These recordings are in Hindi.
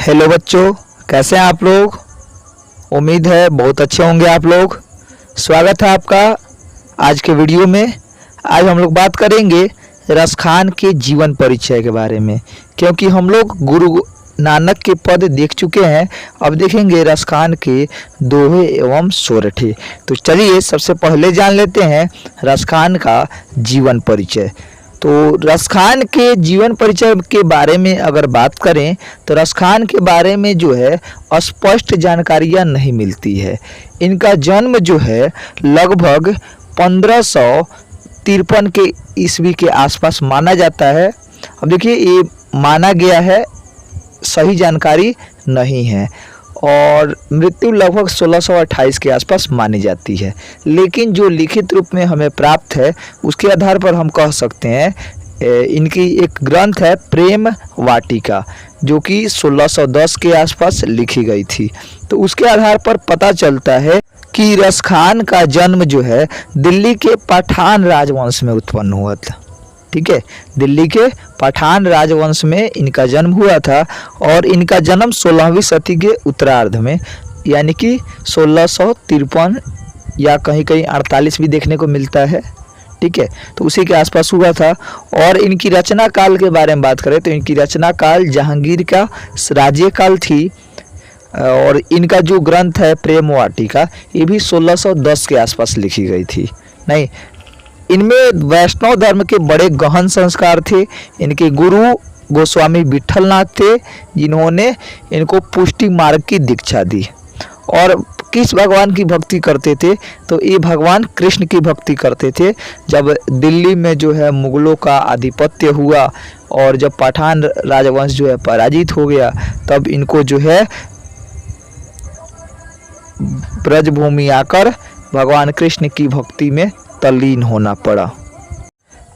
हेलो बच्चों, कैसे हैं आप लोग। उम्मीद है बहुत अच्छे होंगे आप लोग। स्वागत है आपका आज के वीडियो में। आज हम लोग बात करेंगे रसखान के जीवन परिचय के बारे में, क्योंकि हम लोग गुरु नानक के पद देख चुके हैं। अब देखेंगे रसखान के दोहे एवं सोरठे। तो चलिए सबसे पहले जान लेते हैं रसखान का जीवन परिचय। तो रसखान के जीवन परिचय के बारे में अगर बात करें तो रसखान के बारे में जो है स्पष्ट जानकारियां नहीं मिलती है। इनका जन्म जो है लगभग 1553 के ईस्वी के आसपास माना जाता है। अब देखिए ये माना गया है, सही जानकारी नहीं है, और मृत्यु लगभग 1628 के आसपास मानी जाती है। लेकिन जो लिखित रूप में हमें प्राप्त है उसके आधार पर हम कह सकते हैं इनकी एक ग्रंथ है प्रेम वाटिका, जो कि 1610 के आसपास लिखी गई थी। तो उसके आधार पर पता चलता है कि रसखान का जन्म जो है दिल्ली के पठान राजवंश में उत्पन्न हुआ था। ठीक है, दिल्ली के पठान राजवंश में इनका जन्म हुआ था, और इनका जन्म 16वीं सदी के उत्तरार्ध में, यानी कि 1653 या कहीं कहीं 48 भी देखने को मिलता है। ठीक है, तो उसी के आसपास हुआ था। और इनकी रचना काल के बारे में बात करें तो इनकी रचना काल जहांगीर का राज्य काल थी। और इनका जो ग्रंथ है प्रेम वाटिका, ये भी 1610 के आसपास लिखी गई थी। नहीं, इनमें वैष्णव धर्म के बड़े गहन संस्कार थे। इनके गुरु गोस्वामी विठलनाथ थे, जिन्होंने इनको पुष्टि मार्ग की दीक्षा दी। और किस भगवान की भक्ति करते थे तो ये भगवान कृष्ण की भक्ति करते थे। जब दिल्ली में जो है मुगलों का आधिपत्य हुआ और जब पठान राजवंश जो है पराजित हो गया, तब इनको जो है ब्रजभूमि आकर भगवान कृष्ण की भक्ति में तल्लीन होना पड़ा।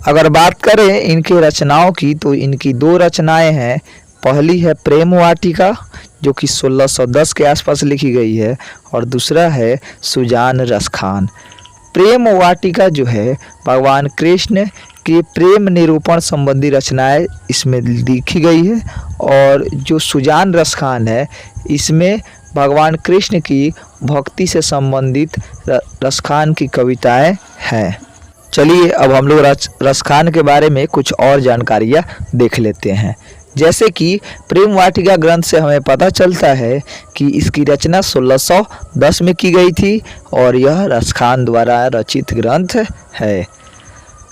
अगर बात करें इनके रचनाओं की तो इनकी दो रचनाएं हैं। पहली है प्रेम वाटिका, जो कि 1610 के आसपास लिखी गई है, और दूसरा है सुजान रसखान। प्रेम वाटिका जो है भगवान कृष्ण के प्रेम निरूपण संबंधी रचनाएं इसमें लिखी गई है, और जो सुजान रसखान है इसमें भगवान कृष्ण की भक्ति से संबंधित रसखान की कविताएं हैं। चलिए अब हम लोग रसखान के बारे में कुछ और जानकारियां देख लेते हैं। जैसे कि प्रेम वाटिका ग्रंथ से हमें पता चलता है कि इसकी रचना 1610 में की गई थी, और यह रसखान द्वारा रचित ग्रंथ है।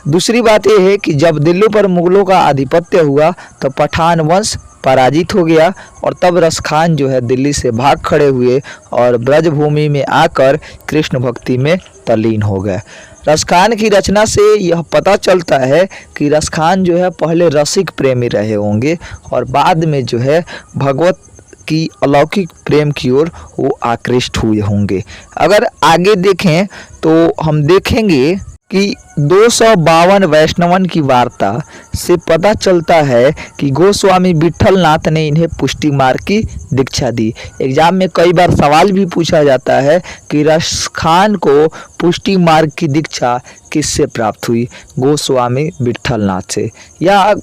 दूसरी बात यह है कि जब दिल्ली पर मुगलों का आधिपत्य हुआ तो पठान वंश पराजित हो गया, और तब रसखान जो है दिल्ली से भाग खड़े हुए और ब्रजभूमि में आकर कृष्ण भक्ति में तल्लीन हो गए। रसखान की रचना से यह पता चलता है कि रसखान जो है पहले रसिक प्रेमी रहे होंगे, और बाद में जो है भगवत की अलौकिक प्रेम की ओर वो आकृष्ट हुए होंगे। अगर आगे देखें तो हम देखेंगे कि 252 वैष्णवन की वार्ता से पता चलता है कि गोस्वामी विठलनाथ ने इन्हें पुष्टि मार्ग की दीक्षा दी। एग्जाम में कई बार सवाल भी पूछा जाता है कि रसखान को पुष्टि मार्ग की दीक्षा किससे प्राप्त हुई, गोस्वामी विठलनाथ से, या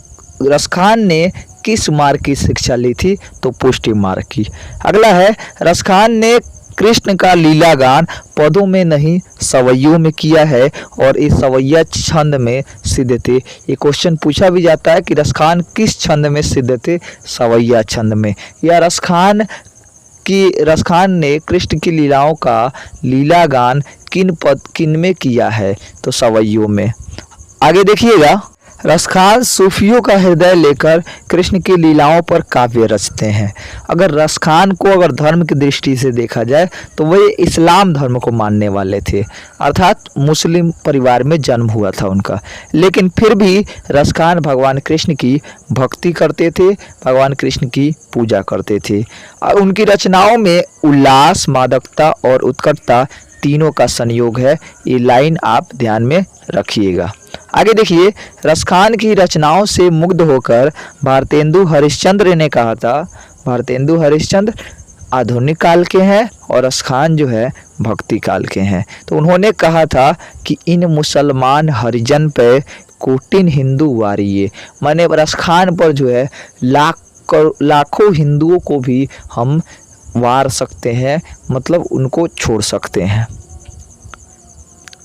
रसखान ने किस मार्ग की शिक्षा ली थी, तो पुष्टि मार्ग की। अगला है रसखान ने कृष्ण का लीला गान पदों में नहीं सवैयों में किया है, और इस सवैया छंद में सिद्ध थे। ये क्वेश्चन पूछा भी जाता है कि रसखान किस छंद में सिद्ध थे, सवैया छंद में। या रसखान ने कृष्ण की लीलाओं का लीला गान किन में किया है, तो सवैयों में। आगे देखिएगा, रसखान सूफियों का हृदय लेकर कृष्ण की लीलाओं पर काव्य रचते हैं। अगर रसखान को अगर धर्म की दृष्टि से देखा जाए तो वे इस्लाम धर्म को मानने वाले थे, अर्थात मुस्लिम परिवार में जन्म हुआ था उनका। लेकिन फिर भी रसखान भगवान कृष्ण की भक्ति करते थे, भगवान कृष्ण की पूजा करते थे। और उनकी रचनाओं में उल्लास, मादकता और उत्कटता तीनों का संयोग है। ये लाइन आप ध्यान में रखिएगा। आगे देखिए, रसखान की रचनाओं से मुग्ध होकर भारतेंदु हरिश्चंद्र ने कहा था, भारतेंदु हरिश्चंद्र आधुनिक काल के हैं और रसखान जो है भक्ति काल के हैं। तो उन्होंने कहा था कि इन मुसलमान हरिजन पे कोटिन हिंदू वारिये, माने रसखान पर जो है लाख लाखों हिंदुओं को भी हम वार सकते हैं, मतलब उनको छोड़ सकते हैं।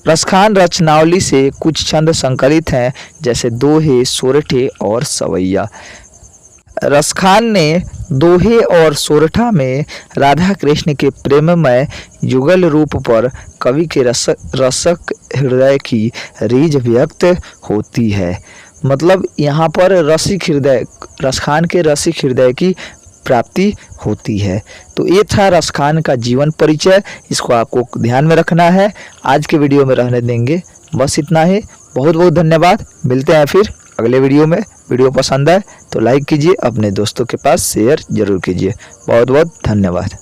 रसखान रचनावली से कुछ छंद संकलित हैं, जैसे दोहे, सोरठे और सवैया। रसखान ने दोहे और सोरठा में राधा कृष्ण के प्रेममय युगल रूप पर कवि के रसक हृदय की रीझ व्यक्त होती है। मतलब यहाँ पर रसिक हृदय, रसखान के रसिक हृदय की प्राप्ति होती है। तो ये था रसखान का जीवन परिचय, इसको आपको ध्यान में रखना है। आज के वीडियो में रहने देंगे, बस इतना ही। बहुत बहुत धन्यवाद, मिलते हैं फिर अगले वीडियो में। वीडियो पसंद आए तो लाइक कीजिए, अपने दोस्तों के पास शेयर जरूर कीजिए। बहुत बहुत धन्यवाद।